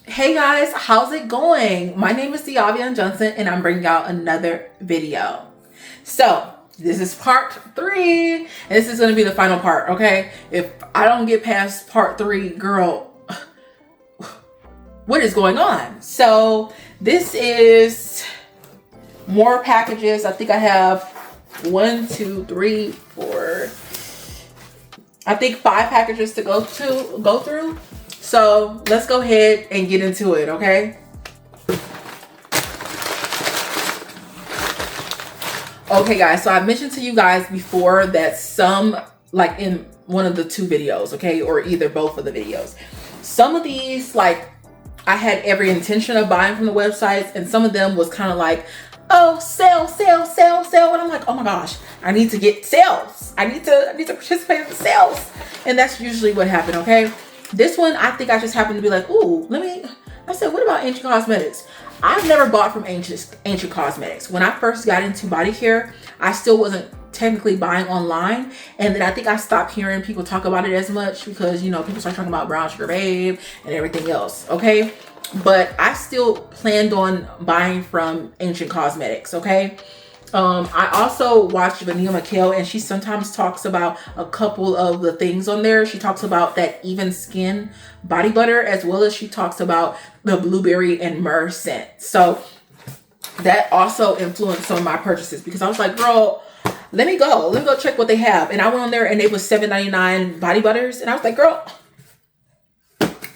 Hey guys, how's it going? My name is Diavian Johnson and I'm bringing out another video. So this is part 3 and this is going to be the final part, okay? If I don't get past part 3, girl, what is going on? So this is more packages. I think I have 1, 2, 3, 4, I think 5 packages to go through. So let's go ahead and get into it, okay? Okay guys, so I mentioned to you guys before that some, like in one of the 2 videos, okay, or either both of the videos, some of these, like, I had every intention of buying from the websites, and some of them was kind of like, oh, sale, sale, sale, sale, and I'm like, oh my gosh, I need to get sales. I need to participate in the sales, and that's usually what happened, okay? This one, I think I just happened to be like, ooh, I said, what about Ancient Cosmetics? I've never bought from Ancient Cosmetics. When I first got into body care, I still wasn't technically buying online. And then I think I stopped hearing people talk about it as much because, you know, people start talking about Brown Sugar Babe and everything else, okay? But I still planned on buying from Ancient Cosmetics, okay? I also watched Vania Mikhail, and she sometimes talks about a couple of the things on there. She talks about that Even Skin body butter, as well as she talks about the blueberry and myrrh scent. So that also influenced some of my purchases because I was like, girl, let me go check what they have. And I went on there and it was $7.99 body butters. And I was like, girl,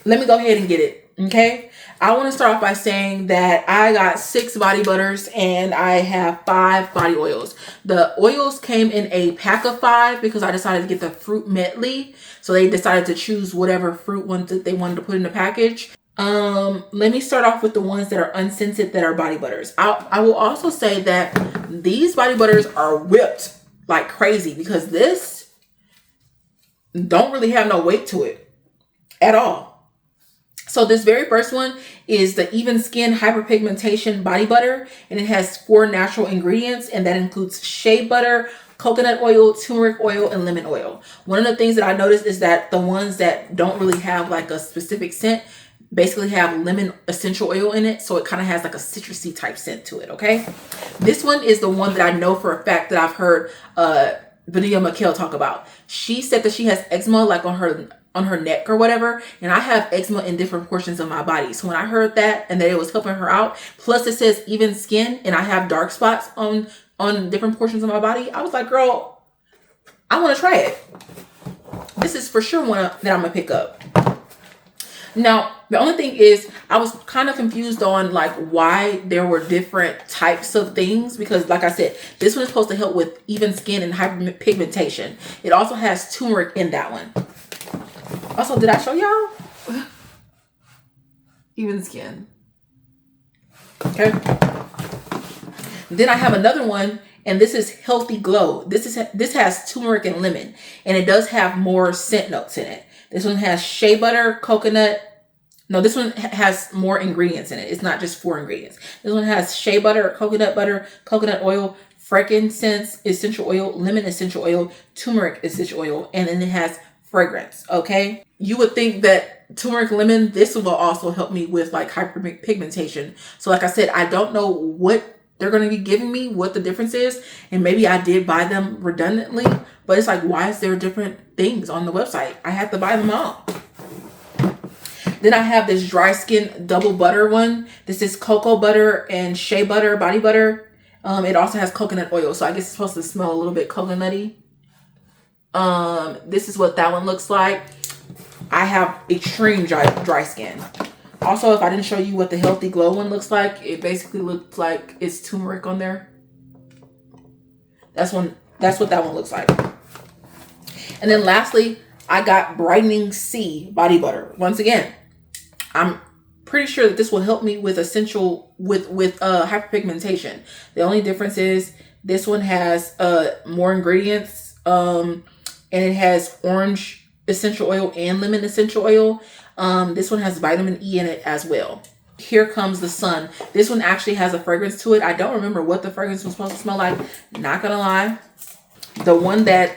let me go ahead and get it. Okay. I want to start off by saying that I got 6 body butters and I have 5 body oils. The oils came in a pack of 5 because I decided to get the fruit medley. So they decided to choose whatever fruit one that they wanted to put in the package. Let me start off with the ones that are unscented that are body butters. I will also say that these body butters are whipped like crazy because this don't really have no weight to it at all. So this very first one is the Even Skin Hyperpigmentation Body Butter, and it has 4 natural ingredients, and that includes shea butter, coconut oil, turmeric oil, and lemon oil. One of the things that I noticed is that the ones that don't really have like a specific scent basically have lemon essential oil in it, so it kind of has like a citrusy type scent to it, okay? This one is the one that I know for a fact that I've heard Vania Mikhail talk about. She said that she has eczema like on her neck or whatever, and I have eczema in different portions of my body. So when I heard that and that it was helping her out, plus it says even skin, and I have dark spots on different portions of my body, I was like, girl, I want to try it. This is for sure one that I'm gonna pick up. Now, the only thing is I was kind of confused on like why there were different types of things, because like I said, this one is supposed to help with even skin and hyperpigmentation. It also has turmeric in that one. Also, did I show y'all? Even skin. Okay. Then I have another one, and this is Healthy Glow. This has turmeric and lemon, and it does have more scent notes in it. This one has shea butter, coconut. No, this one has more ingredients in it. It's not just 4 ingredients. This one has shea butter, coconut oil, frankincense essential oil, lemon essential oil, turmeric essential oil, and then it has fragrance, okay? You would think that turmeric lemon, this will also help me with like hyperpigmentation. So like I said, I don't know what they're going to be giving me, what the difference is, and maybe I did buy them redundantly, but it's like, why is there different things on the website? I have to buy them all. Then I have this dry skin double butter one. This is cocoa butter and shea butter body butter. It also has coconut oil, so I guess it's supposed to smell a little bit coconutty. This is what that one looks like. I have extreme dry skin. Also, if I didn't show you what the Healthy Glow one looks like, it basically looks like it's turmeric on there. That's what that one looks like. And then lastly, I got Brightening C body butter. Once again, I'm pretty sure that this will help me with hyperpigmentation. The only difference is this one has more ingredients, and it has orange essential oil and lemon essential oil. This one has vitamin E in it as well. Here Comes the Sun. This one actually has a fragrance to it. I don't remember what the fragrance was supposed to smell like. Not gonna lie. The one that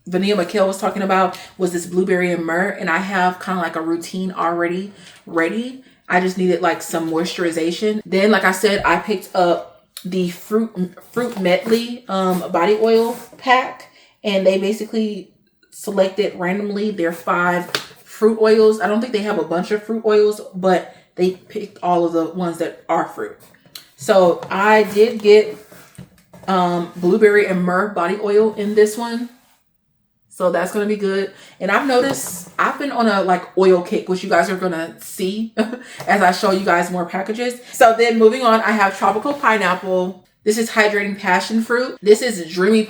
Vania McKell was talking about was this blueberry and myrrh, and I have kind of like a routine already ready. I just needed like some moisturization. Then, like I said, I picked up the fruit medley body oil pack, and they basically selected randomly their 5 fruit oils. I don't think they have a bunch of fruit oils, but they picked all of the ones that are fruit. So I did get blueberry and myrrh body oil in this one. So that's going to be good. And I've noticed I've been on a like oil kick, which you guys are going to see as I show you guys more packages. So then moving on, I have tropical pineapple. This is hydrating passion fruit. This is dreamy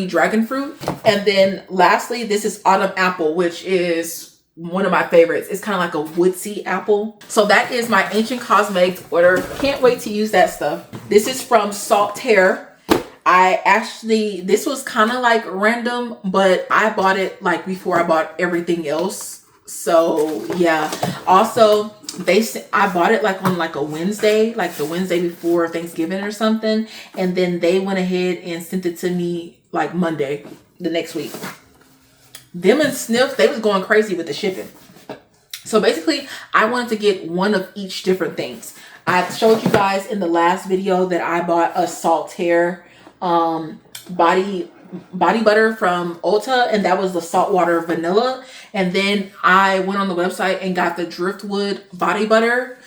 dragon fruit. And then lastly, this is autumn apple, which is one of my favorites. It's kind of like a woodsy apple. So that is my Ancient Cosmetics order. Can't wait to use that stuff. This is from Saltaire. This was kind of like random, but I bought it like before I bought everything else. So yeah. Also, I bought it like on like a Wednesday, like the Wednesday before Thanksgiving or something. And then they went ahead and sent it to me like Monday, the next week. Them and Sniff, they was going crazy with the shipping. So basically, I wanted to get one of each different things. I showed you guys in the last video that I bought a Saltaire body butter from Ulta, and that was the saltwater vanilla. And then I went on the website and got the Driftwood body butter.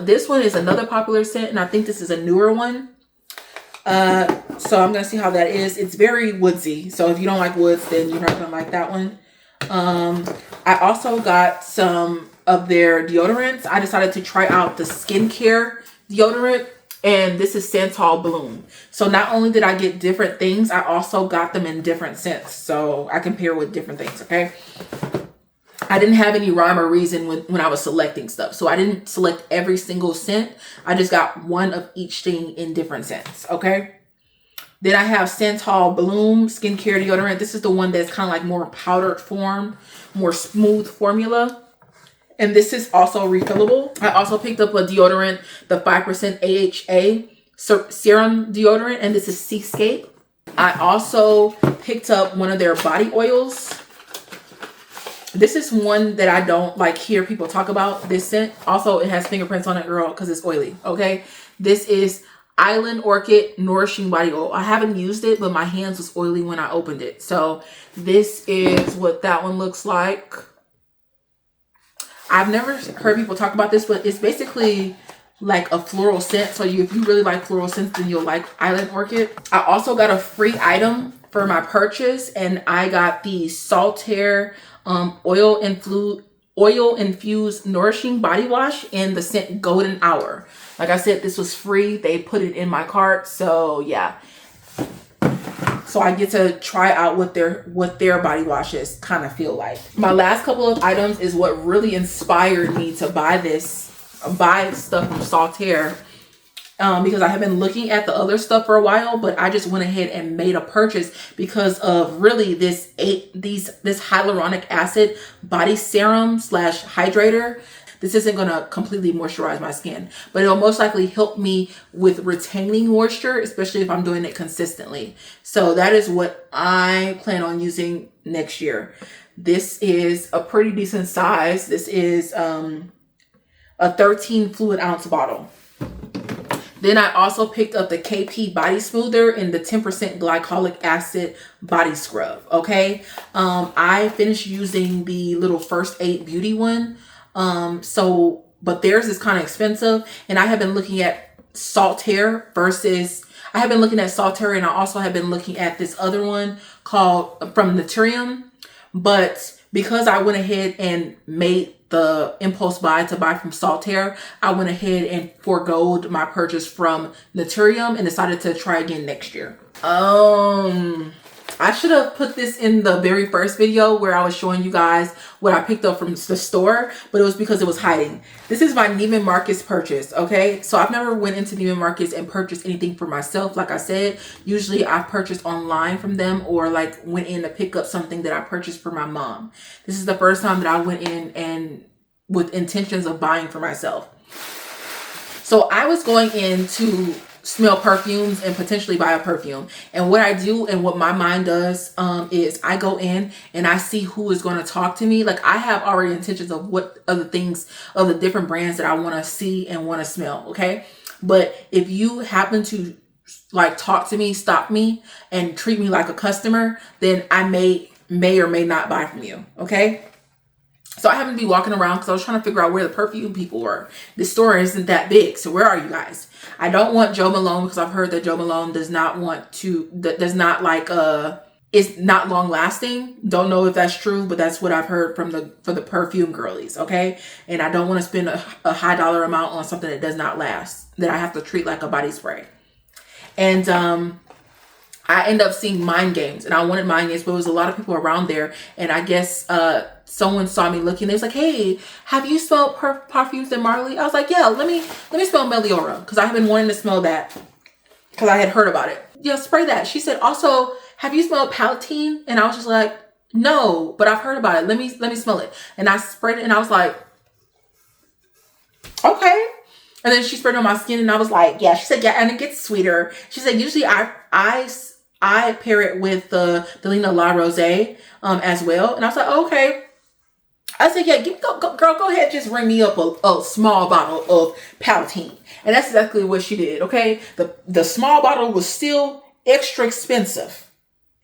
This one is another popular scent, and I think this is a newer one. So I'm gonna see how that is. It's very woodsy, so if you don't like woods, then you're not gonna like that one. I also got some of their deodorants. I decided to try out the skincare deodorant, and this is Santal Bloom. So not only did I get different things, I also got them in different scents, so I compare with different things. Okay, I didn't have any rhyme or reason when I was selecting stuff, so I didn't select every single scent. I just got one of each thing in different scents. Okay, then I have Santal Bloom skincare deodorant. This is the one that's kind of like more powdered form, more smooth formula. And this is also refillable. I also picked up a deodorant, the 5% AHA serum deodorant, and this is Seascape. I also picked up one of their body oils. This is one that I don't like hear people talk about, this scent. Also, it has fingerprints on it, girl, because it's oily, okay? This is Island Orchid Nourishing Body Oil. I haven't used it, but my hands was oily when I opened it. So this is what that one looks like. I've never heard people talk about this, but it's basically like a floral scent. So if you really like floral scents, then you'll like Island Orchid. I also got a free item for my purchase, and I got the Saltaire oil infused nourishing body wash in the scent Golden Hour. Like I said, this was free. They put it in my cart, so yeah. So I get to try out what their body washes kind of feel like. My last couple of items is what really inspired me to buy stuff from Saltaire. Because I have been looking at the other stuff for a while, but I just went ahead and made a purchase because of really this hyaluronic acid body serum / hydrator. This isn't going to completely moisturize my skin, but it'll most likely help me with retaining moisture, especially if I'm doing it consistently. So that is what I plan on using next year. This is a pretty decent size. This is a 13 fluid ounce bottle. Then I also picked up the KP Body Smoother in the 10% glycolic acid body scrub. Okay. I finished using the little First Aid Beauty one. But theirs is kind of expensive, and I have been looking at Saltaire and I also have been looking at this other one called from Naturium. But because I went ahead and made the impulse buy to buy from Saltaire, I went ahead and foregoed my purchase from Naturium and decided to try again next year. I should have put this in the very first video where I was showing you guys what I picked up from the store, but it was because it was hiding. This is my Neiman Marcus purchase, okay? So I've never went into Neiman Marcus and purchased anything for myself. Like I said, usually I've purchased online from them or like went in to pick up something that I purchased for my mom. This is the first time that I went in and with intentions of buying for myself. So I was going into smell perfumes and potentially buy a perfume. And what I do and what my mind does is I go in and I see who is going to talk to me. Like I have already intentions of what other things of the different brands that I want to see and want to smell. Okay. But if you happen to like talk to me, stop me, and treat me like a customer, then I may or may not buy from you. Okay. So I happened to be walking around because I was trying to figure out where the perfume people were. The store isn't that big. So where are you guys? I don't want Jo Malone because I've heard that Jo Malone does not it's not long lasting. Don't know if that's true, but that's what I've heard for the perfume girlies. Okay. And I don't want to spend a high dollar amount on something that does not last, that I have to treat like a body spray. And, I end up seeing Mind Games, and I wanted Mind Games, but there was a lot of people around there. And I guess someone saw me looking. They was like, "Hey, have you smelled perfumes in Marley?" I was like, "Yeah, let me smell Meliora because I have been wanting to smell that because I had heard about it." Yeah, spray that. She said, "Also, have you smelled Palatine?" And I was just like, "No, but I've heard about it. Let me smell it." And I sprayed it, and I was like, "Okay." And then she sprayed it on my skin, and I was like, "Yeah." She said, "Yeah, and it gets sweeter." She said, "Usually I pair it with the Lina La Rose as well." And I was like, "Okay." I said, "Yeah, girl, go ahead, just ring me up a small bottle of Palatine." And that's exactly what she did. Okay, the small bottle was still extra expensive,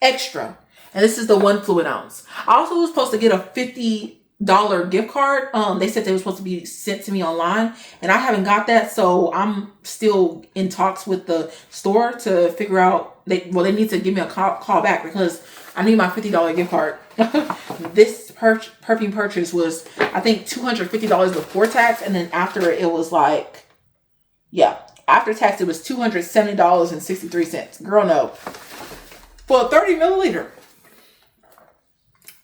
extra. And this is the 1 fluid ounce. I also was supposed to get a $50 gift card. They said they were supposed to be sent to me online, and I haven't got that, so I'm still in talks with the store to figure out. They need to give me a call back because I need my $50 gift card. This perfume purchase was, I think, $250 before tax, and then after it was like, yeah, after tax it was $270.63. Girl, no, for a 30 milliliter.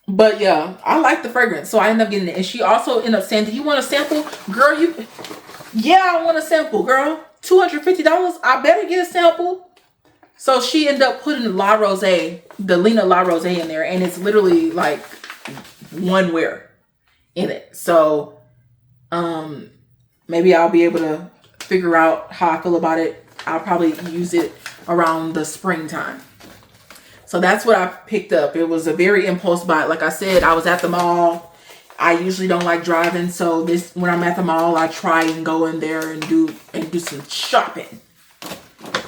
But yeah, I like the fragrance, so I ended up getting it. And she also ended up saying, "Do you want a sample?" Girl, yeah, I want a sample, girl. $250, I better get a sample. So she ended up putting the Lina La Rose in there, and it's literally like one wear in it. So maybe I'll be able to figure out how I feel about it. I'll probably use it around the springtime. So that's what I picked up. It was a very impulse buy. Like I said, I was at the mall. I usually don't like driving, so when I'm at the mall, I try and go in there and do some shopping.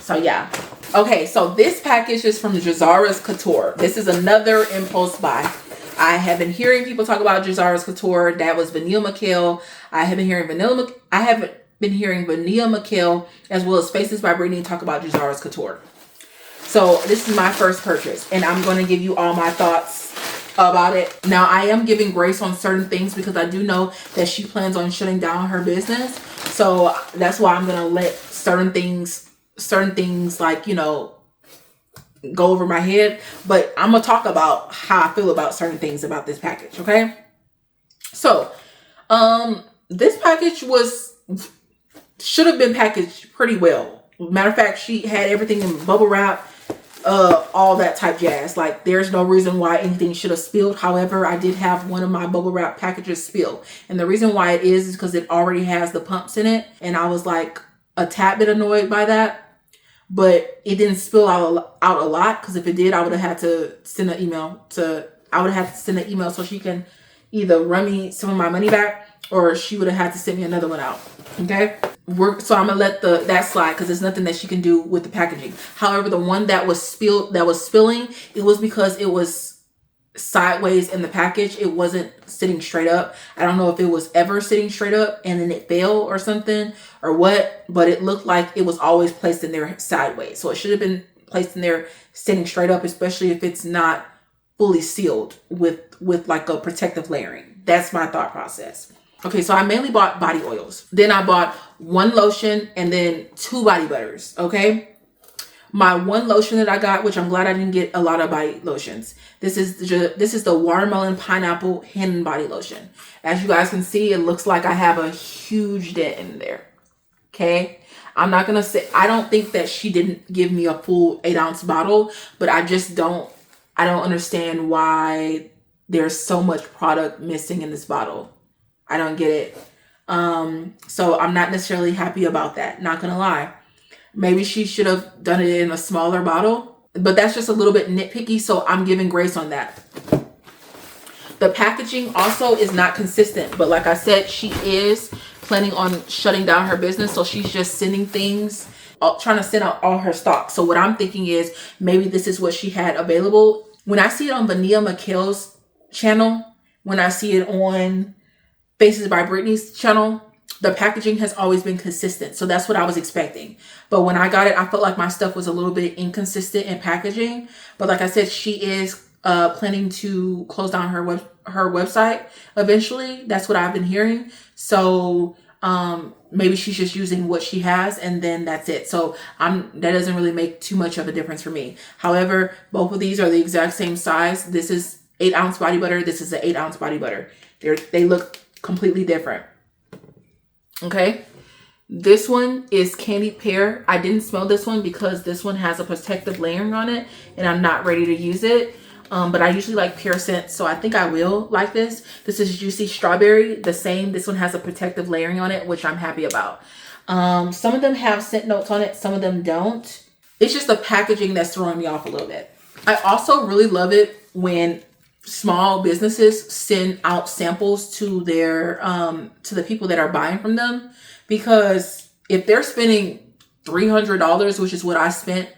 So yeah. Okay, so this package is from Jazara's Couture. This is another impulse buy. I have been hearing people talk about Jazara's Couture. That was Vanilla Mikhail. I haven't been hearing Vanilla Mikhail as well as Faces by Brittany talk about Jazara's Couture. So this is my first purchase, and I'm going to give you all my thoughts about it. Now, I am giving grace on certain things because I do know that she plans on shutting down her business. So that's why I'm going to let certain things like, go over my head. But I'm going to talk about how I feel about certain things about this package, okay? So, this package should have been packaged pretty well. Matter of fact, she had everything in bubble wrap. All that type jazz. Like, there's no reason why anything should have spilled. However, I did have one of my bubble wrap packages spill, and the reason why it is because it already has the pumps in it, and I was like a tad bit annoyed by that. But it didn't spill out a lot, because if it did, I would have had to send an email so she can either run me some of my money back, or she would have had to send me another one out. Okay. So I'm gonna let that slide because there's nothing that she can do with the packaging. However, the one that was spilling, it was because it was sideways in the package. It wasn't sitting straight up. I don't know if it was ever sitting straight up and then it fell or something or what, but it looked like it was always placed in there sideways. So it should have been placed in there sitting straight up, especially if it's not fully sealed with like a protective layering. That's my thought process. Okay, so I mainly bought body oils. Then I bought 1 lotion and then 2 body butters, okay? My 1 lotion that I got, which I'm glad I didn't get a lot of body lotions. This is the Watermelon Pineapple Hand and Body Lotion. As you guys can see, it looks like I have a huge dent in there, okay? I'm not going to say, I don't think that she didn't give me a full 8-ounce bottle, but I don't understand why there's so much product missing in this bottle. I don't get it. So I'm not necessarily happy about that. Not gonna lie. Maybe she should have done it in a smaller bottle, but that's just a little bit nitpicky, so I'm giving grace on that. The packaging also is not consistent, but like I said, she is planning on shutting down her business, so she's just sending things, trying to send out all her stock. So what I'm thinking is maybe this is what she had available. When I see it on Vania McKill's channel, when I see it on Faces by Brittany's channel, the packaging has always been consistent. So that's what I was expecting. But when I got it, I felt like my stuff was a little bit inconsistent in packaging. But like I said, she is planning to close down her website eventually. That's what I've been hearing. So maybe she's just using what she has, and then that's it. So that doesn't really make too much of a difference for me. However, both of these are the exact same size. This is 8-ounce body butter. This is an 8-ounce body butter. They look completely different. Okay. This one is candied pear. I didn't smell this one because this one has a protective layering on it and I'm not ready to use it. But I usually like pear scents, so I think I will like this. This is juicy strawberry, the same. This one has a protective layering on it, which I'm happy about. Some of them have scent notes on it, some of them don't. It's just the packaging that's throwing me off a little bit. I also really love it when small businesses send out samples to their to the people that are buying from them, because if they're spending $300, which is what I spent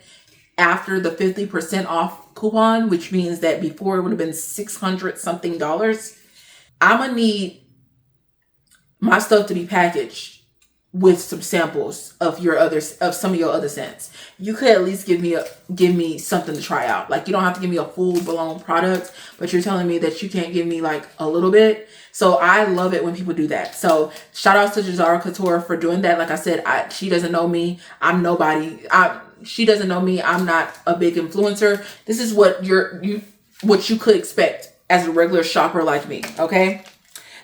after the 50% off coupon, which means that before it would have been $600 something, I'm gonna need my stuff to be packaged with some samples of some of your other scents. You could at least give me something to try out. Like, you don't have to give me a full blown product, but you're telling me that you can't give me like a little bit. So I love it when people do that. So shout out to Jazara Couture for doing that. Like I said, she doesn't know me. I'm nobody. She doesn't know me. I'm not a big influencer. This is what what you could expect as a regular shopper like me. Okay.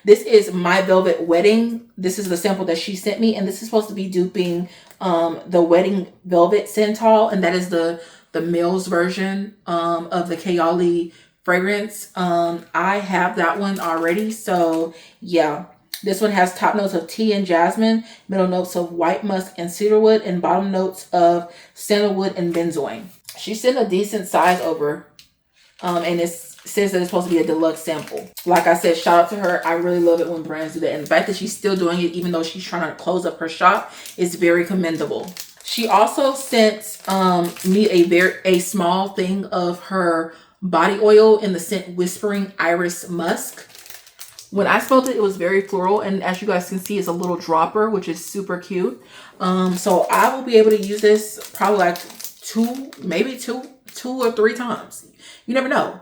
This is My Velvet Wedding. This is the sample that she sent me, and this is supposed to be duping the Wedding Velvet Santal, and that is the male's version of the Kayali fragrance. I have that one already, so yeah. This one has top notes of tea and jasmine, middle notes of white musk and cedarwood, and bottom notes of sandalwood and benzoin. She sent a decent size over, and it says that it's supposed to be a deluxe sample. Like I said, shout out to her. I really love it when brands do that. And the fact that she's still doing it, even though she's trying to close up her shop, is very commendable. She also sent me a small thing of her body oil in the scent Whispering Iris Musk. When I smelled it, it was very floral, and as you guys can see, it's a little dropper, which is super cute. So I will be able to use this probably like maybe two or three times. You never know.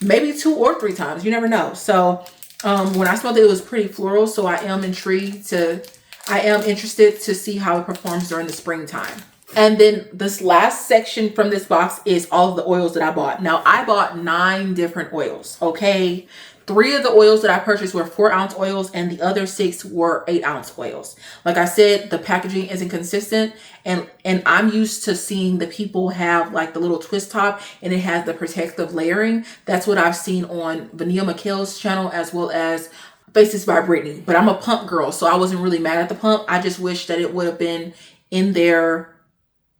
Maybe 2 or 3 times. You never know. So when I smelled it, it was pretty floral. So I am interested to see how it performs during the springtime. And then this last section from this box is all of the oils that I bought. Now, I bought 9 different oils. Okay. 3 of the oils that I purchased were 4-ounce oils, and the other 6 were 8-ounce oils. Like I said, the packaging isn't consistent, and I'm used to seeing the people have like the little twist top and it has the protective layering. That's what I've seen on Vania McKill's channel as well as Faces by Brittany. But I'm a pump girl, so I wasn't really mad at the pump. I just wish that it would have been in there.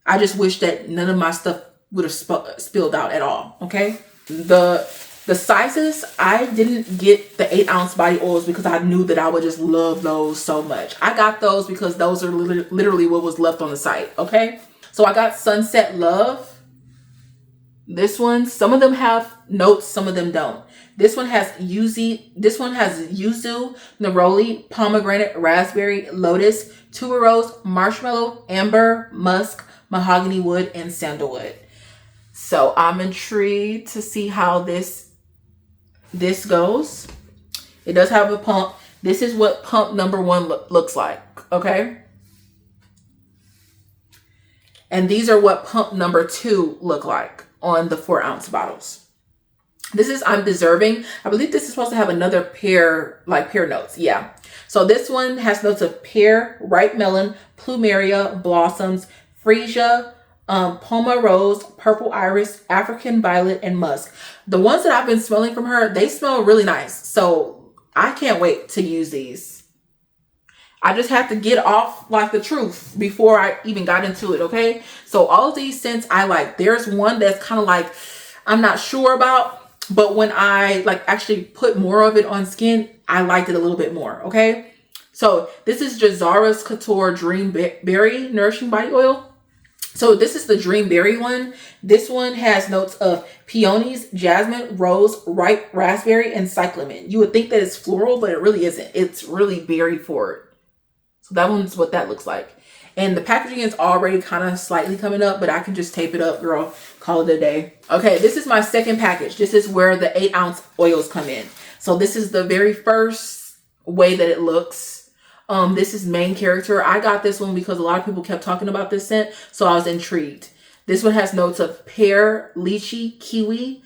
I just wish that none of my stuff would have spilled out at all. Okay. The sizes, I didn't get the 8-ounce body oils because I knew that I would just love those so much. I got those because those are literally what was left on the site. Okay. So I got Sunset Love. This one, some of them have notes, some of them don't. This one has yuzu, neroli, pomegranate, raspberry, lotus, tuberose, marshmallow, amber, musk, mahogany wood, and sandalwood. So I'm intrigued to see how this goes. It does have a pump. This is what pump number 1 looks like. Okay. And these are what pump number 2 look like on the 4-ounce bottles. This is I'm Deserving. I believe this is supposed to have another pear notes. Yeah. So this one has notes of pear, ripe melon, plumeria, blossoms, freesia, Poma Rose, Purple Iris, African Violet, and Musk. The ones that I've been smelling from her, they smell really nice. So I can't wait to use these. I just have to get off like the truth before I even got into it, okay? So all of these scents I like. There's one that's kind of like I'm not sure about, but when I like actually put more of it on skin, I liked it a little bit more, okay? So this is Jazara's Couture Dream Berry Nourishing Body Oil. So this is the Dream Berry one. This one has notes of peonies, jasmine, rose, ripe raspberry, and cyclamen. You would think that it's floral, but it really isn't. It's really berry forward. So that one's what that looks like. And the packaging is already kind of slightly coming up, but I can just tape it up, girl. Call it a day. Okay, this is my second package. This is where the 8-ounce oils come in. So this is the very first way that it looks. This is Main Character. I got this one because a lot of people kept talking about this scent, so I was intrigued. This one has notes of pear, lychee, kiwi,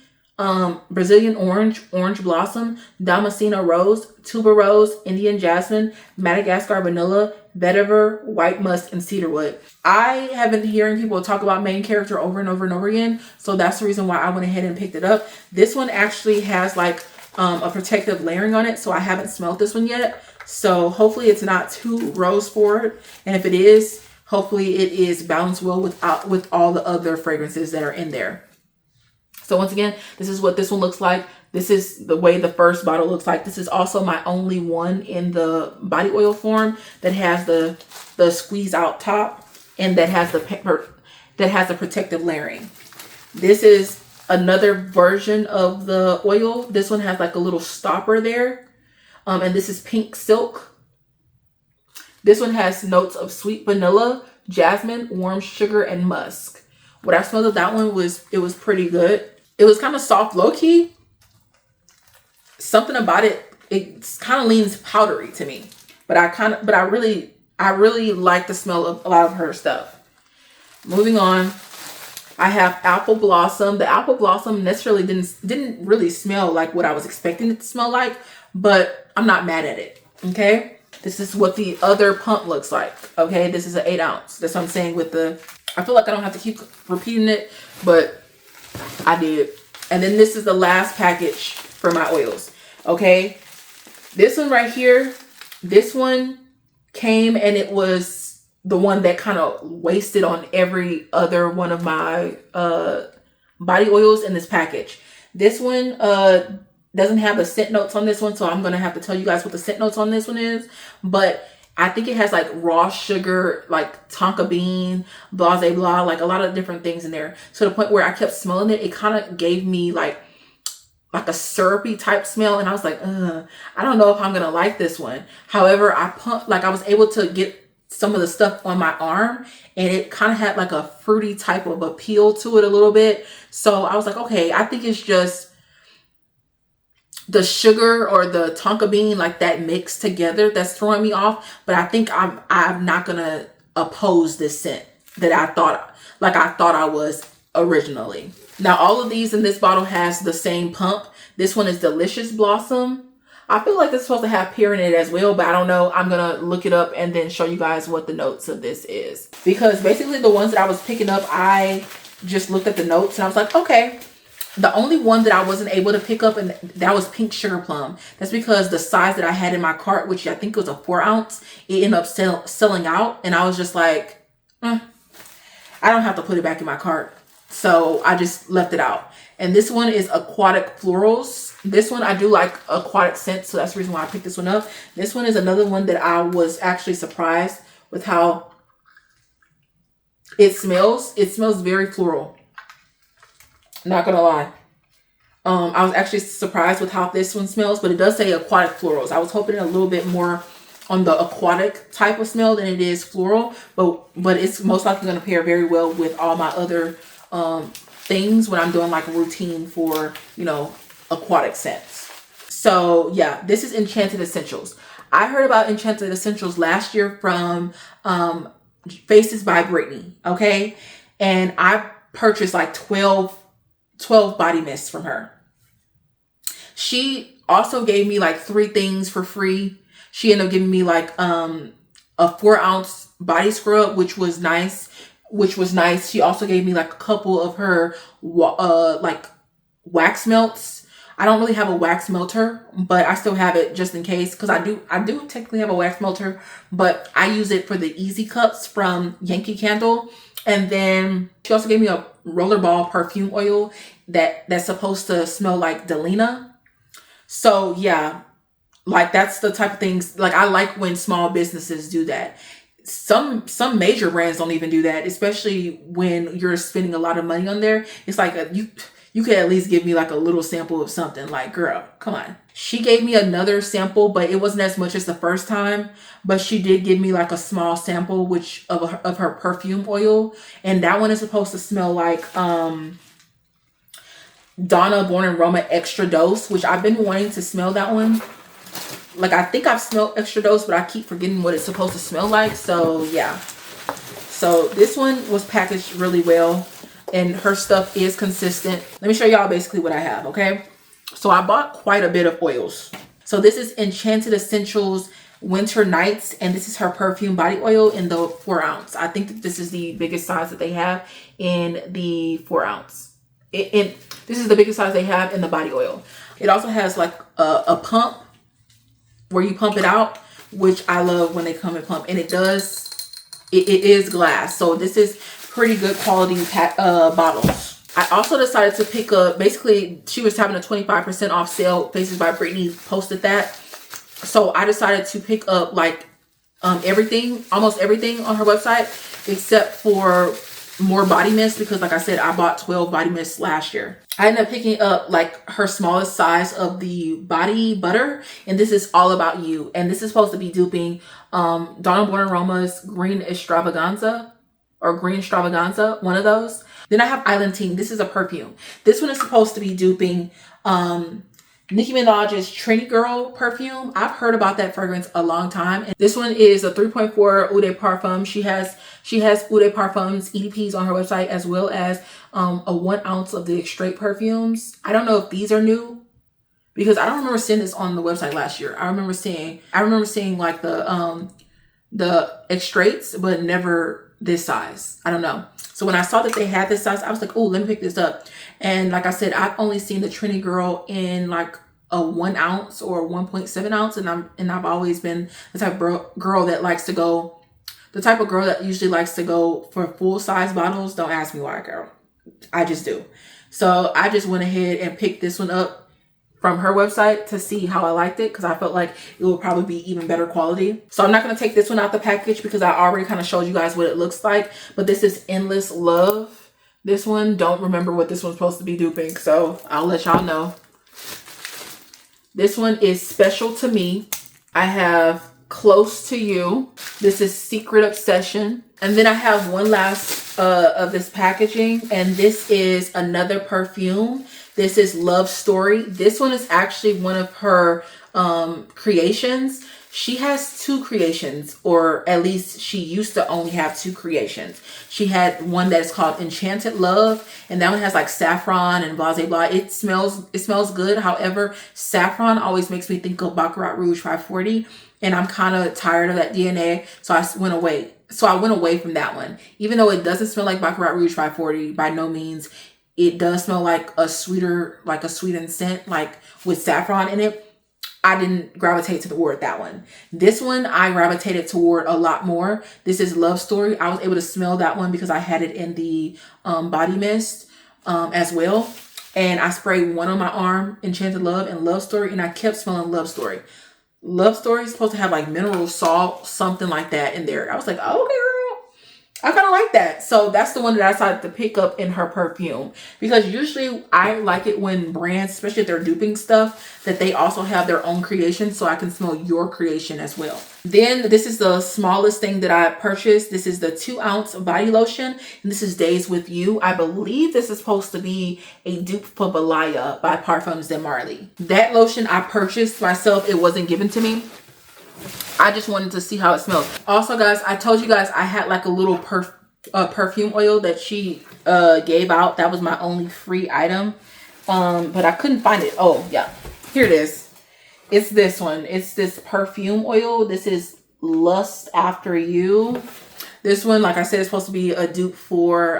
Brazilian orange, orange blossom, Damascena rose, tuberose, Indian jasmine, Madagascar vanilla, vetiver, white musk, and cedarwood. I have been hearing people talk about Main Character over and over and over again, so that's the reason why I went ahead and picked it up. This one actually has like a protective layering on it, so I haven't smelled this one yet. So hopefully it's not too rose forward, and if it is, hopefully it is balanced well with all the other fragrances that are in there. So once again, this is what this one looks like. This is the way the first bottle looks like. This is also my only one in the body oil form that has the squeeze out top and that has the protective layering. This is another version of the oil. This one has like a little stopper there. And this is Pink Silk. This one has notes of sweet vanilla, jasmine, warm sugar, and musk. What I smelled of that one was, it was pretty good. It was kind of soft, low-key. Something about it, it kind of leans powdery to me. But I really like the smell of a lot of her stuff. Moving on, I have Apple Blossom. The Apple Blossom necessarily didn't really smell like what I was expecting it to smell like, but I'm not mad at it, okay? This is what the other pump looks like, okay? This is an 8-ounce. That's what I'm saying with the, I feel like I don't have to keep repeating it, but I did. And then this is the last package for my oils, okay? This one right here, this one came and it was the one that kind of wasted on every other one of my body oils in this package. This one doesn't have the scent notes on this one, so I'm going to have to tell you guys what the scent notes on this one is. But I think it has like raw sugar, like tonka bean, blah, blah, blah, like a lot of different things in there. To the point where I kept smelling it. It kind of gave me like a syrupy type smell. And I was like, I don't know if I'm going to like this one. However, I was able to get some of the stuff on my arm and it kind of had like a fruity type of appeal to it a little bit. So I was like, okay, I think it's just the sugar or the tonka bean, like that mixed together, that's throwing me off. But I think I'm not gonna oppose this scent that I thought I was originally. Now all of these in this bottle has the same pump. This one is Delicious Blossom. I feel like it's supposed to have pear in it as well, but I don't know. I'm gonna look it up and then show you guys what the notes of this is, because basically the ones that I was picking up, I just looked at the notes and I was like, okay. The only one that I wasn't able to pick up, and that was Pink Sugar Plum. That's because the size that I had in my cart, which I think was a 4-ounce, it ended up selling out. And I was just like, I don't have to put it back in my cart. So I just left it out. And this one is Aquatic Florals. This one, I do like aquatic scents, so that's the reason why I picked this one up. This one is another one that I was actually surprised with how it smells. It smells very floral. Not gonna lie. I was actually surprised with how this one smells, but it does say aquatic florals. I was hoping a little bit more on the aquatic type of smell than it is floral, but it's most likely going to pair very well with all my other things when I'm doing like a routine for, you know, aquatic scents. So yeah, this is Enchanted Essentials. I heard about Enchanted Essentials last year from Faces by Brittany, okay? And I purchased like 12 body mists from her. She also gave me like 3 things for free. She ended up giving me like a 4-ounce body scrub, which was nice. She also gave me like a couple of her like wax melts. I don't really have a wax melter, but I still have it just in case, because I do technically have a wax melter, but I use it for the Easy Cups from Yankee Candle. And then she also gave me a Rollerball perfume oil that's supposed to smell like Delina. So yeah, like that's the type of things, like I like when small businesses do that. Some major brands don't even do that, especially when you're spending a lot of money on there. It's like you could at least give me like a little sample of something. Like, girl, come on. She gave me another sample, but it wasn't as much as the first time. But she did give me like a small sample, which of her perfume oil, and that one is supposed to smell like Donna Born and Roma Extra Dose, which I've been wanting to smell that one. Like, I think I've smelled Extra Dose, but I keep forgetting what it's supposed to smell like. So yeah. So this one was packaged really well, and her stuff is consistent. Let me show y'all basically what I have, okay? So I bought quite a bit of oils. So this is Enchanted Essentials Winter Nights, and this is her perfume body oil in the 4 ounce. I think that this is the biggest size that they have in the 4 ounce. This is the biggest size they have in the body oil. It also has like a pump where you pump it out, which I love when they come and pump. And it is glass. So this is pretty good quality bottles. I also decided to pick up, basically she was having a 25% off sale. Faces by Brittany posted that. So I decided to pick up like everything, almost everything on her website, except for more body mist, because like I said, I bought 12 body mists last year. I ended up picking up like her smallest size of the body butter, and this is All About You, and this is supposed to be duping Donna Born and Roma's Green Extravaganza, one of those. Then I have Island Ting. This is a perfume. This one is supposed to be duping Nicki Minaj's Trini Girl perfume. I've heard about that fragrance a long time. And this one is a 3.4 Eau de Parfum. She has Eau de Parfum's EDPs on her website, as well as a 1 ounce of the Extrait perfumes. I don't know if these are new, because I don't remember seeing this on the website last year. I remember seeing like the Extraits, but never this size. I don't know. So when I saw that they had this size, I was like, oh, let me pick this up. And like I said, I've only seen the Trini Girl in like a 1 ounce or 1.7 ounce. And I've always been the type of girl that likes to go, the type of girl that usually likes to go for full size bottles. Don't ask me why, girl. I just do. So I just went ahead and picked this one up from her website to see how I liked it, because I felt like it would probably be even better quality. So I'm not going to take this one out the package because I already kind of showed you guys what it looks like. But this is Endless Love. This one, don't remember what this one's supposed to be duping, so I'll let y'all know. This one is Special to Me. I have Close to You. This is Secret Obsession. And then I have one last of this packaging, and this is another perfume. This is Love Story. This one is actually one of her creations. She has 2 creations, or at least she used to only have 2 creations. She had one that's called Enchanted Love, and that one has like saffron and blah, blah, blah. It smells good. However, saffron always makes me think of Baccarat Rouge 540, and I'm kind of tired of that DNA, so I went away. So I went away from that one. Even though it doesn't smell like Baccarat Rouge 540 by no means, it does smell like a sweetened scent, like with saffron in it. I didn't gravitate toward that one. This one I gravitated toward a lot more. This is Love Story. I was able to smell that one because I had it in the body mist as well. And I sprayed one on my arm, Enchanted Love and Love Story, and I kept smelling Love Story. Love Story is supposed to have like mineral salt, something like that in there. I was like, oh, okay, girl. I kind of like that. So that's the one that I decided to pick up in her perfume, because usually I like it when brands, especially if they're duping stuff, that they also have their own creation, so I can smell your creation as well. Then this is the smallest thing that I purchased. This is the 2 ounce body lotion, and this is Days With You. I believe this is supposed to be a dupe for Balaya by Parfums de Marly. That lotion I purchased myself. It wasn't given to me. I just wanted to see how it smells. Also, guys, I told you guys I had like a little perfume oil that she gave out. That was my only free item. But I couldn't find it. Oh, yeah. Here it is. It's this one. It's this perfume oil. This is Lust After You. This one, like I said, is supposed to be a dupe for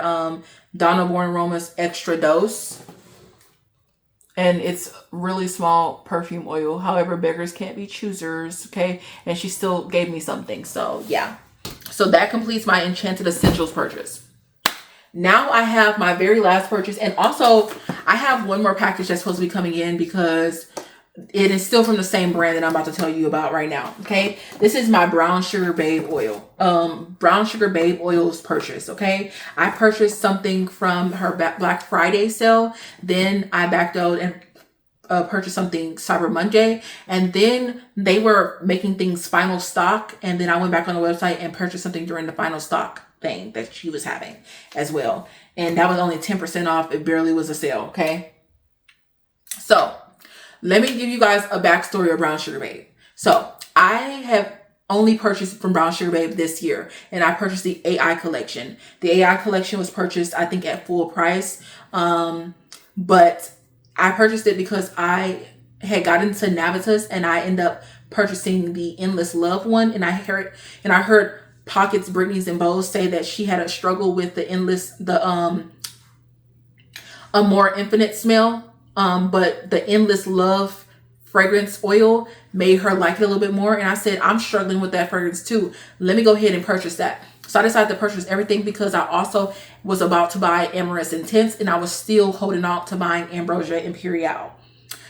Donna Born and Roma's Extra Dose. and it's really small perfume oil. However, beggars can't be choosers, okay? And she still gave me something. So yeah. So that completes my Enchanted Essentials purchase. Now I have my very last purchase, and also I have one more package that's supposed to be coming in because it is still from the same brand that I'm about to tell you about right now. Okay, this is my Brown Sugar Babe oil. Brown Sugar Babe oils purchase. Okay, I purchased something from her Black Friday sale. Then I backed out and purchased something Cyber Monday, and then they were making things final stock, and then I went back on the website and purchased something during the final stock thing that she was having as well, and that was only 10% off. It barely was a sale. Okay, so let me give you guys a backstory of Brown Sugar Babe. So I have only purchased from Brown Sugar Babe this year, and I purchased the AI collection. The AI collection was purchased, I think, at full price, but I purchased it because I had gotten to Navitas, and I ended up purchasing the Endless Love one, and I heard Pockets, Brittany's, and Bo's say that she had a struggle with the Amore Infinite smell. But the Endless Love fragrance oil made her like it a little bit more. And I said, I'm struggling with that fragrance too. Let me go ahead and purchase that. So I decided to purchase everything because I also was about to buy Amorous Intense, and I was still holding out to buying Ambrosia Imperial.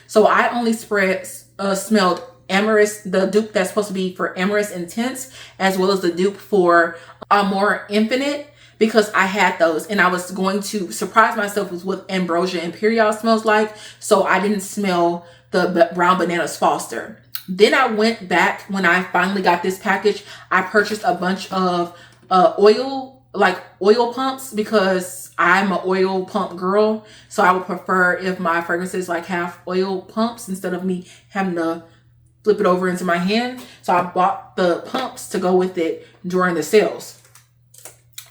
So I only smelled Amorous, the dupe that's supposed to be for Amorous Intense, as well as the dupe for Amore Infinite, because I had those, and I was going to surprise myself with what Ambrosia Imperial smells like. So I didn't smell the Brown Bananas Foster. Then I went back when I finally got this package. I purchased a bunch of oil pumps because I'm an oil pump girl. So I would prefer if my fragrances like have oil pumps instead of me having to flip it over into my hand. So I bought the pumps to go with it during the sales.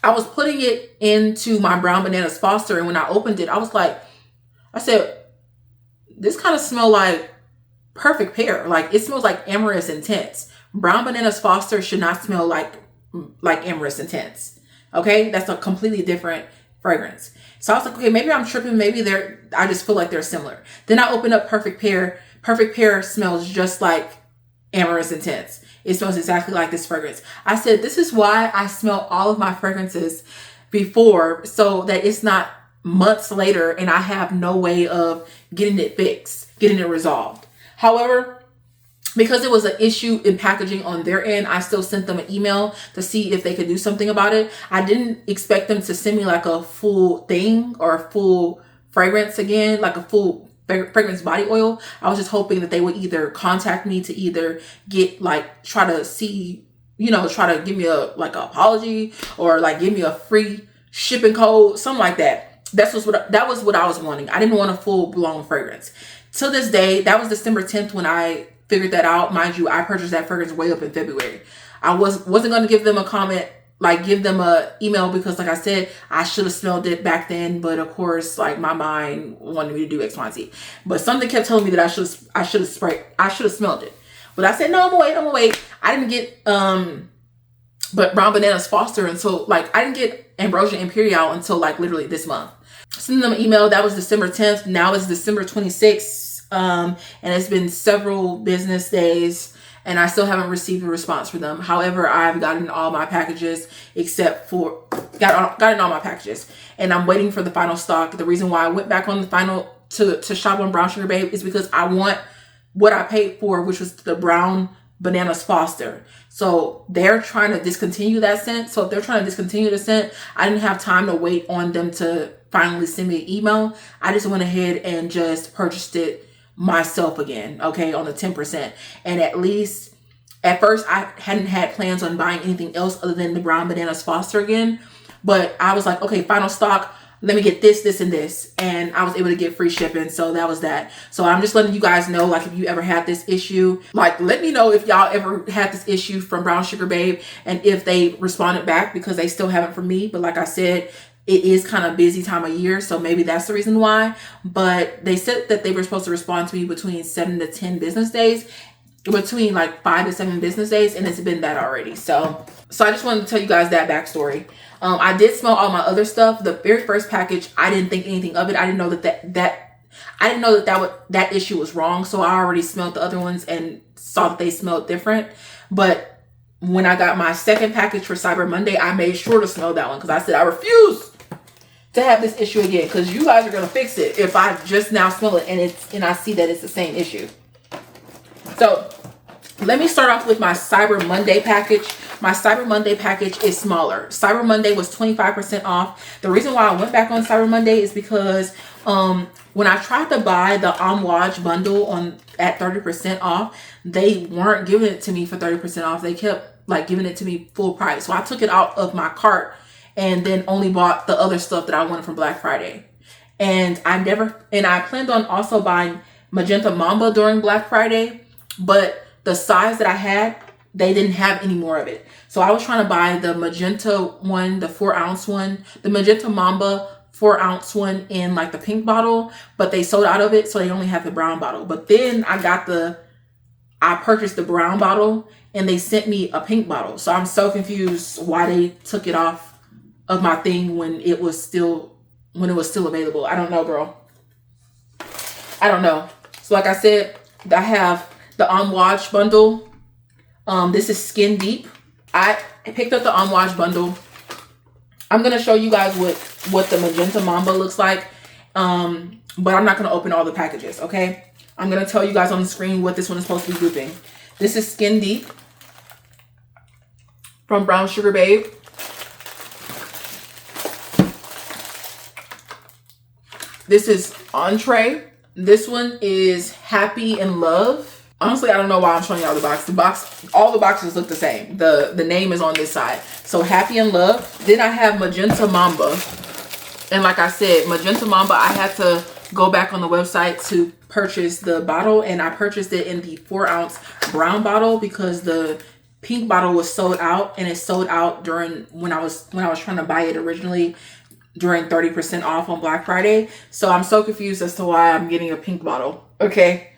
I was putting it into my Brown Bananas Foster, and when I opened it, I said, this kind of smell like Perfect Pear. Like, it smells like Amorous Intense. Brown Bananas Foster should not smell like Amorous Intense. Okay, that's a completely different fragrance. So I was like, okay, maybe I'm tripping. Maybe I just feel like they're similar. Then I opened up Perfect Pear. Perfect Pear smells just like Amorous Intense. It smells exactly like this fragrance. I said, this is why I smell all of my fragrances before, so that it's not months later and I have no way of getting it fixed, getting it resolved. However, because it was an issue in packaging on their end, I still sent them an email to see if they could do something about it. I didn't expect them to send me like a full thing or a full fragrance again, like a full fragrance body oil. I was just hoping that they would either contact me to either get try to give me a apology, or give me a free shipping code, something like that. That was what I was wanting. I didn't want a full blown fragrance. To this day, that was December 10th when I figured that out. Mind you, I purchased that fragrance way up in February. I wasn't going to give them a comment, give them a email, because like I said, I should have smelled it back then, but of course, my mind wanted me to do X, Y, Z. But something kept telling me that I should have smelled it. But I said, no, I'm gonna wait. I didn't get but Brown Bananas Foster until I didn't get Ambrosia Imperial until literally this month. Send them an email. That was December 10th. Now it's December 26th. And it's been several business days, and I still haven't received a response from them. However, I've gotten all my packages except for gotten all my packages, and I'm waiting for the final stock. The reason why I went back on the final to shop on Brown Sugar Babe is because I want what I paid for, which was the Brown Bananas Foster. So they're trying to discontinue that scent. So if they're trying to discontinue the scent, I didn't have time to wait on them to finally send me an email. I just went ahead and just purchased it myself again, okay, on the 10%. And at first I hadn't had plans on buying anything else other than the Brown Bananas Foster again, but I was like, okay, final stock, let me get this and this, and I was able to get free shipping. So that was that. So I'm just letting you guys know, if you ever had this issue, let me know if y'all ever had this issue from Brown Sugar Babe, and if they responded back, because they still haven't from me. But like I said, it is kind of busy time of year, so maybe that's the reason why. But they said that they were supposed to respond to me between 7 to 10 business days, between 5 to 7 business days, and it's been that already. So I just wanted to tell you guys that backstory. I did smell all my other stuff. The very first package, I didn't think anything of it. I didn't know that I didn't know that issue was wrong, so I already smelled the other ones and saw that they smelled different. But when I got my second package for Cyber Monday, I made sure to smell that one because I said I refuse to have this issue again, because you guys are gonna fix it if I just now smell it and I see that it's the same issue. So let me start off with my Cyber Monday package. My Cyber Monday package is smaller. Cyber Monday was 25% off. The reason why I went back on Cyber Monday is because when I tried to buy the Amouage bundle at 30% off, they weren't giving it to me for 30% off. They kept like giving it to me full price. So I took it out of my cart and then only bought the other stuff that I wanted from Black Friday. And I planned on also buying Magenta Mamba during Black Friday, but the size that I had, they didn't have any more of it. So I was trying to buy the Magenta one, the 4-ounce one, the Magenta Mamba 4-ounce one in like the pink bottle, but they sold out of it. So they only have the brown bottle. But then I purchased the brown bottle and they sent me a pink bottle. So I'm so confused why they took it off of my thing when it was still available. I don't know, girl. I don't know. So like I said, I have the Amouage bundle. This is Skin Deep. I picked up the Amouage bundle. I'm gonna show you guys what the Magenta Mamba looks like. But I'm not gonna open all the packages, okay? I'm gonna tell you guys on the screen what this one is supposed to be duping. This is Skin Deep from Brown Sugar Babe. This is Entree. This one is Happy in Love. Honestly, I don't know why I'm showing y'all the box. All the boxes look the same. The name is on this side. So Happy in Love. Then I have Magenta Mamba. And like I said, Magenta Mamba, I had to go back on the website to purchase the bottle. And I purchased it in the 4-ounce brown bottle because the pink bottle was sold out. And it sold out during when I was trying to buy it originally, during 30% off on Black Friday. So I'm so confused as to why I'm getting a pink bottle. Okay.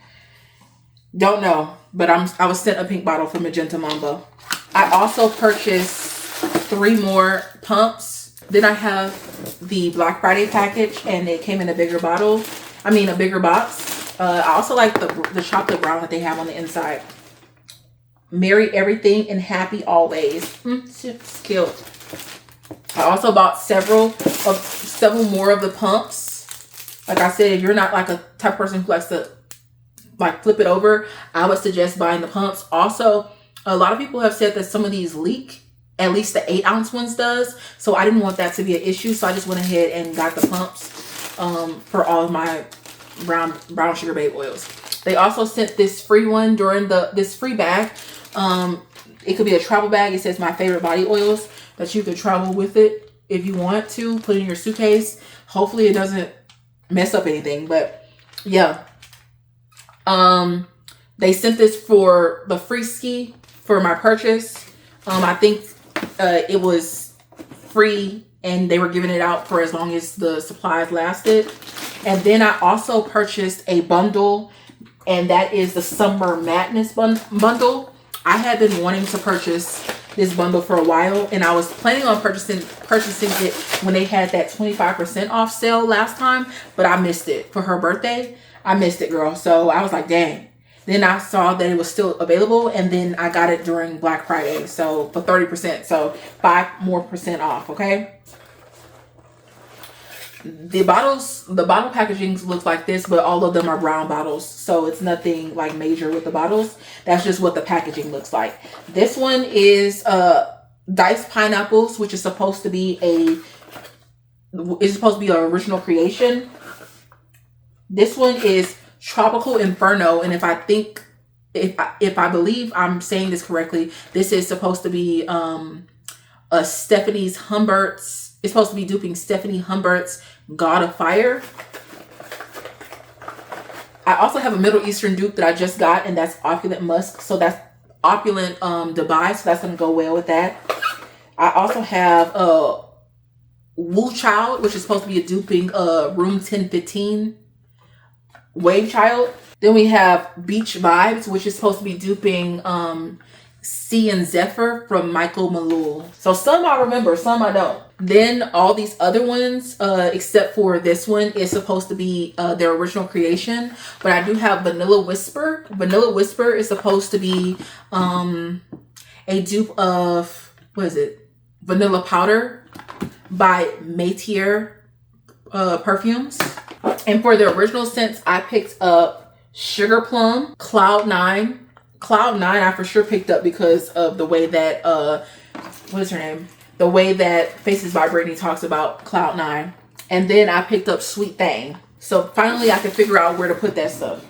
Don't know, but I was sent a pink bottle from Magenta Mamba. I also purchased 3 more pumps. Then I have the Black Friday package and it came in a bigger bottle. I mean, a bigger box. I also like the chocolate brown that they have on the inside. Merry Everything and Happy Always. It's cute. I also bought several more of the pumps. Like I said, if you're not like a type of person who likes to like flip it over, I would suggest buying the pumps. Also, a lot of people have said that some of these leak. At least the 8-ounce ones does. So I didn't want that to be an issue. So I just went ahead and got the pumps for all of my brown sugar babe oils. They also sent this free one during this free bag. It could be a travel bag. It says my favorite body oils that you could travel with it if you want to. Put it in your suitcase. Hopefully it doesn't mess up anything. But yeah. They sent this for the free ski for my purchase. I think it was free and they were giving it out for as long as the supplies lasted. And then I also purchased a bundle, and that is the Summer Madness bundle. I had been wanting to purchase this bundle for a while, and I was planning on purchasing it when they had that 25% off sale last time, but I missed it for her birthday. I missed it, girl. So I was like, dang. Then I saw that it was still available, and then I got it during Black Friday, so for 30%, so 5% more off. Okay. The bottle packaging looks like this, but all of them are brown bottles, so it's nothing like major with the bottles. That's just what the packaging looks like. This one is diced pineapples, which is supposed to be an original creation. This one is Tropical Inferno, and if I believe I'm saying this correctly, this is supposed to be a Stephanie's Humbert's. It's supposed to be duping Stephanie Humbert's God of Fire. I also have a Middle Eastern dupe that I just got, and that's Opulent Musk. So that's Opulent Dubai, so that's gonna go well with that. I also have Woo Child, which is supposed to be a duping Room 1015 Wave Child. Then we have Beach Vibes, which is supposed to be duping Sea and Zephyr from Michael Malul. So some I remember, some I don't. Then all these other ones, except for this one, is supposed to be their original creation. But I do have Vanilla Whisper. Vanilla Whisper is supposed to be a dupe of, what is it? Vanilla Powder by Métier Perfumes. And for the original scents, I picked up Sugar Plum, Cloud 9. Cloud 9 I for sure picked up because of the way that, what is her name? The way that Faces by Britney talks about Cloud 9. And then I picked up Sweet Thing. So finally I could figure out where to put that stuff.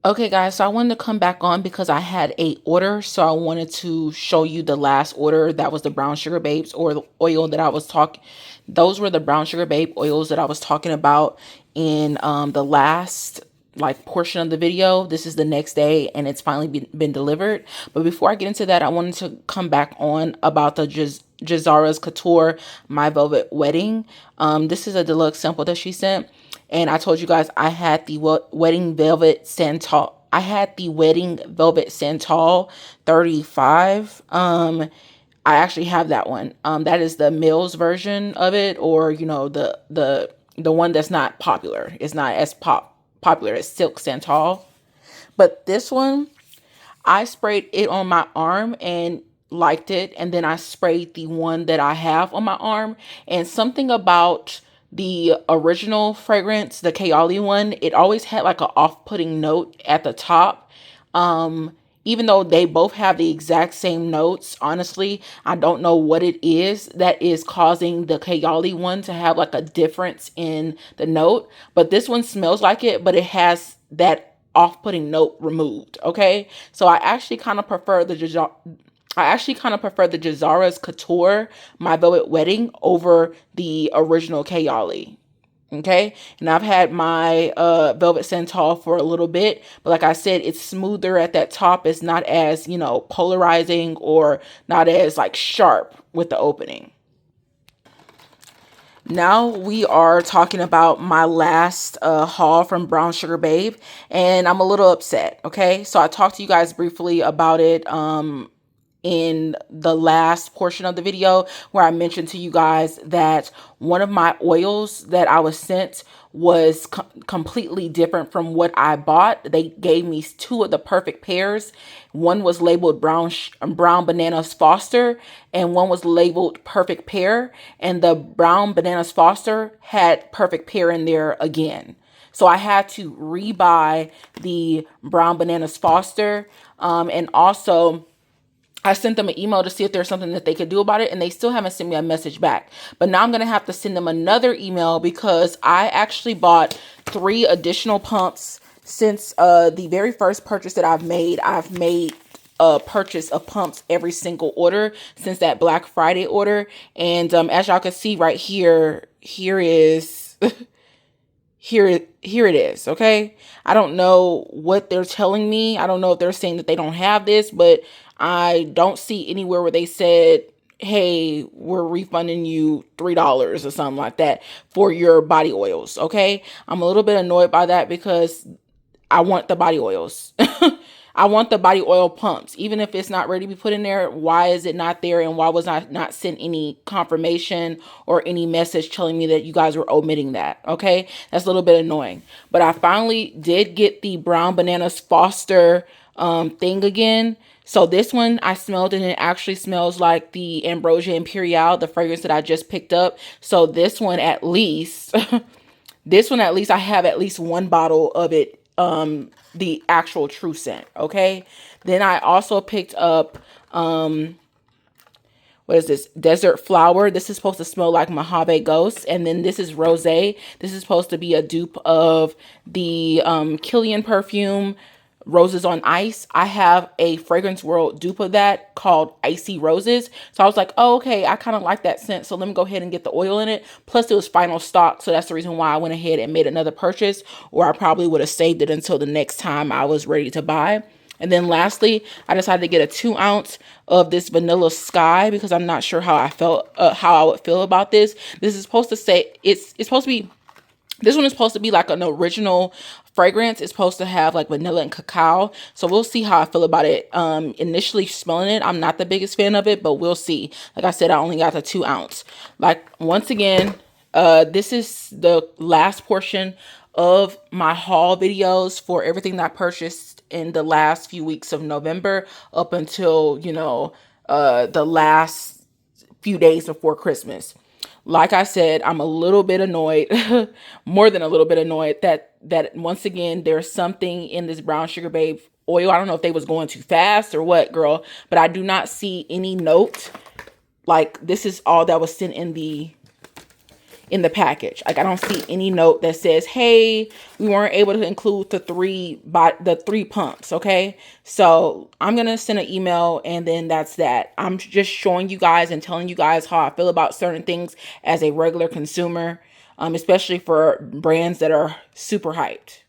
Okay guys, so I wanted to come back on because I had a order. So I wanted to show you the last order. That was the Brown Sugar Babes, or the oil that I was talking. Those were the Brown Sugar Babe oils that I was talking about in the last portion of the video. This is the next day and it's finally been delivered. But before I get into that, I wanted to come back on about the Jazara's Couture My Velvet Wedding. This is a deluxe sample that she sent. And I told you guys I had the Wedding Velvet Santal. I had the Wedding Velvet Santal 35. I actually have that one. That is the Mills version of it, or you know, the one that's not popular. It's not as popular as Silk Santal. But this one, I sprayed it on my arm and liked it, and then I sprayed the one that I have on my arm, and something about the original fragrance, the Kayali one, it always had like an off-putting note at the top. Even though they both have the exact same notes, honestly, I don't know what it is that is causing the Kayali one to have like a difference in the note. But this one smells like it, but it has that off-putting note removed. Okay, so I actually kind of prefer the Jazara's Couture My Velvet Wedding over the original Kayali. Okay, and I've had my Velvet Santal for a little bit, but like I said, it's smoother at that top. It's not as, you know, polarizing, or not as like sharp with the opening. Now we are talking about my last haul from Brown Sugar Babe, and I'm a little upset. Okay, so I talked to you guys briefly about it in the last portion of the video, where I mentioned to you guys that one of my oils that I was sent was completely different from what I bought. They gave me two of the perfect pairs. One was labeled Brown Bananas Foster, and one was labeled Perfect Pear, and the Brown Bananas Foster had Perfect Pear in there again. So I had to rebuy the Brown Bananas Foster, and also I sent them an email to see if there's something that they could do about it, and they still haven't sent me a message back. But now I'm going to have to send them another email because I actually bought 3 additional pumps since the very first purchase that I've made. I've made a purchase of pumps every single order since that Black Friday order. And as y'all can see right here, here is... Here it is, okay? I don't know what they're telling me. I don't know if they're saying that they don't have this, but I don't see anywhere where they said, hey, we're refunding you $3 or something like that for your body oils, okay? I'm a little bit annoyed by that because I want the body oils. I want the body oil pumps. Even if it's not ready to be put in there, why is it not there? And why was I not sent any confirmation or any message telling me that you guys were omitting that? Okay, that's a little bit annoying. But I finally did get the Brown Bananas Foster thing again. So this one I smelled, and it actually smells like the Ambrosia Imperial, the fragrance that I just picked up. So this one at least, I have at least one bottle of it, the actual true scent. Okay, then I also picked up what is this, Desert Flower. This is supposed to smell like Mojave Ghost. And then this is Rose. This is supposed to be a dupe of the Kilian perfume Roses on Ice. I have a Fragrance World dupe of that called Icy Roses. So I was like, oh, okay, I kind of like that scent. So let me go ahead and get the oil in it. Plus it was final stock. So that's the reason why I went ahead and made another purchase, or I probably would have saved it until the next time I was ready to buy. And then lastly, I decided to get a 2 ounce of this Vanilla Sky because I'm not sure how I would feel about this. This is supposed to say, this one is supposed to be like an original fragrance is supposed to have like vanilla and cacao. So we'll see how I feel about it. Initially smelling it, I'm not the biggest fan of it, but we'll see. Like I said, I only got the 2 ounce. Like, once again, this is the last portion of my haul videos for everything that I purchased in the last few weeks of November up until, you know, the last few days before Christmas. Like I said, I'm a little bit annoyed, more than a little bit annoyed that once again, there's something in this Brown Sugar Babe oil. I don't know if they was going too fast or what, girl, but I do not see any note. Like, this is all that was sent in the package. Like, I don't see any note that says, hey, we weren't able to include the three pumps. Okay, so I'm gonna send an email, and then that's that. I'm just showing you guys and telling you guys how I feel about certain things as a regular consumer, especially for brands that are super hyped.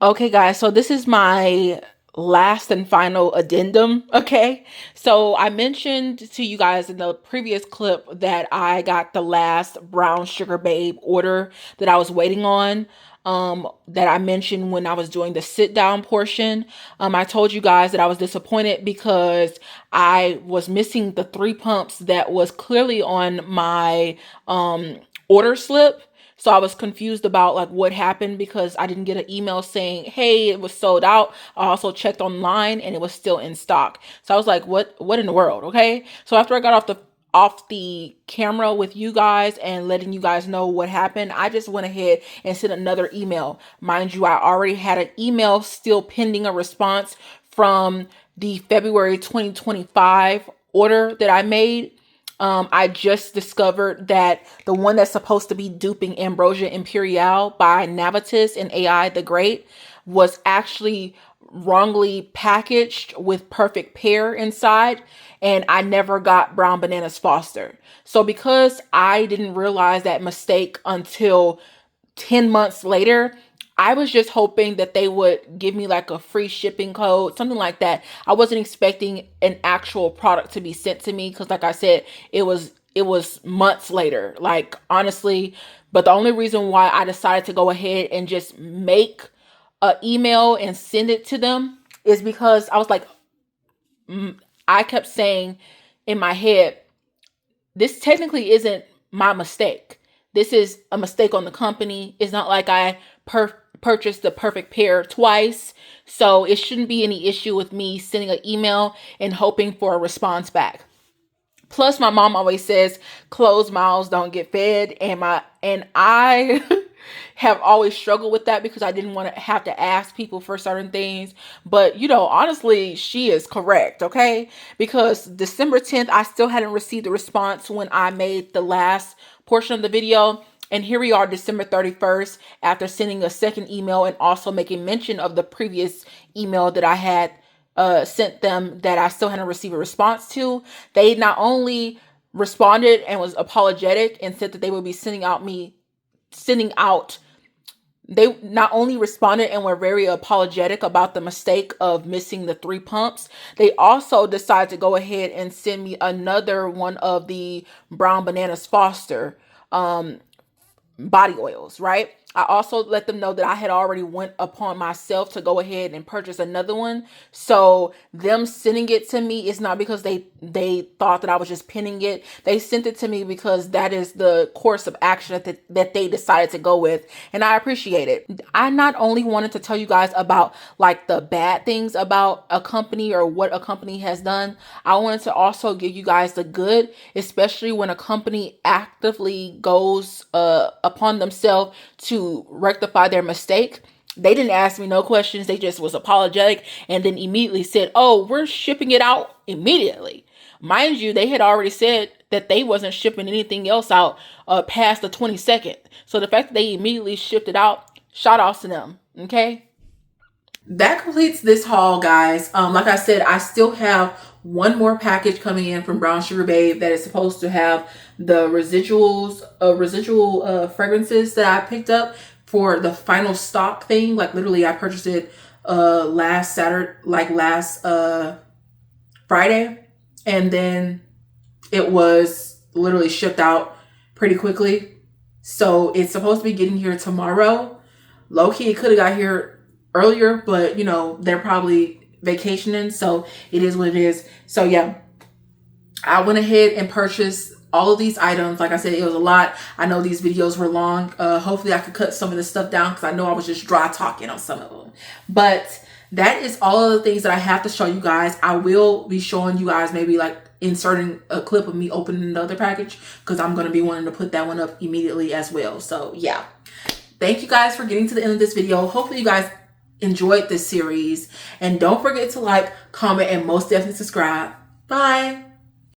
Okay, guys, so this is my last and final addendum. Okay, so I mentioned to you guys in the previous clip that I got the last Brown Sugar Babe order that I was waiting on, that I mentioned when I was doing the sit down portion. I told you guys that I was disappointed because I was missing the 3 pumps that was clearly on my order slip. So I was confused about like what happened because I didn't get an email saying, hey, it was sold out. I also checked online and it was still in stock. So I was like, what in the world? Okay. So after I got off the camera with you guys and letting you guys know what happened, I just went ahead and sent another email. Mind you, I already had an email still pending a response from the February 2025 order that I made. I just discovered that the one that's supposed to be duping Ambrosia Imperial by Navitus and AI the Great was actually wrongly packaged with Perfect Pear inside, and I never got Brown Bananas Foster. So because I didn't realize that mistake until 10 months later, I was just hoping that they would give me like a free shipping code, something like that. I wasn't expecting an actual product to be sent to me because, like I said, it was months later, like, honestly. But the only reason why I decided to go ahead and just make an email and send it to them is because I was like, I kept saying in my head, this technically isn't my mistake. This is a mistake on the company. It's not like I purchased the Perfect Pear twice, so it shouldn't be any issue with me sending an email and hoping for a response back. Plus, my mom always says closed mouths don't get fed, and I have always struggled with that because I didn't want to have to ask people for certain things. But, you know, honestly, she is correct, okay? Because December 10th, I still hadn't received a response when I made the last portion of the video. And here we are, December 31st, after sending a second email and also making mention of the previous email that I had sent them that I still hadn't received a response to. They not only responded and was apologetic and said that they would be they not only responded and were very apologetic about the mistake of missing the 3 pumps, they also decided to go ahead and send me another one of the Brown Bananas Foster body oils, right? I also let them know that I had already went upon myself to go ahead and purchase another one. So them sending it to me is not because they thought that I was just pinning it. They sent it to me because that is the course of action that they decided to go with. And I appreciate it. I not only wanted to tell you guys about like the bad things about a company or what a company has done. I wanted to also give you guys the good, especially when a company actively goes upon themselves to rectify their mistake. They didn't ask me no questions. They just was apologetic and then immediately said, oh, we're shipping it out immediately. Mind you, they had already said that they wasn't shipping anything else out past the 22nd. So the fact that they immediately shipped it out, shout outs to them. Okay. That completes this haul, guys. Like I said, I still have one more package coming in from Brown Sugar Babe that is supposed to have the residual fragrances that I picked up for the final stock thing. Like, literally, I purchased it last Friday, and then it was literally shipped out pretty quickly. So it's supposed to be getting here tomorrow. Low key, it could have got here earlier, but you know, they're probably vacationing, so it is what it is. So yeah, I went ahead and purchased all of these items. Like I said, it was a lot. I know these videos were long. Hopefully I could cut some of this stuff down because I know I was just dry talking on some of them. But that is all of the things that I have to show you guys. I will be showing you guys maybe like inserting a clip of me opening another package because I'm going to be wanting to put that one up immediately as well. So yeah, thank you guys for getting to the end of this video. Hopefully you guys enjoyed this series, and don't forget to like, comment, and most definitely subscribe. Bye.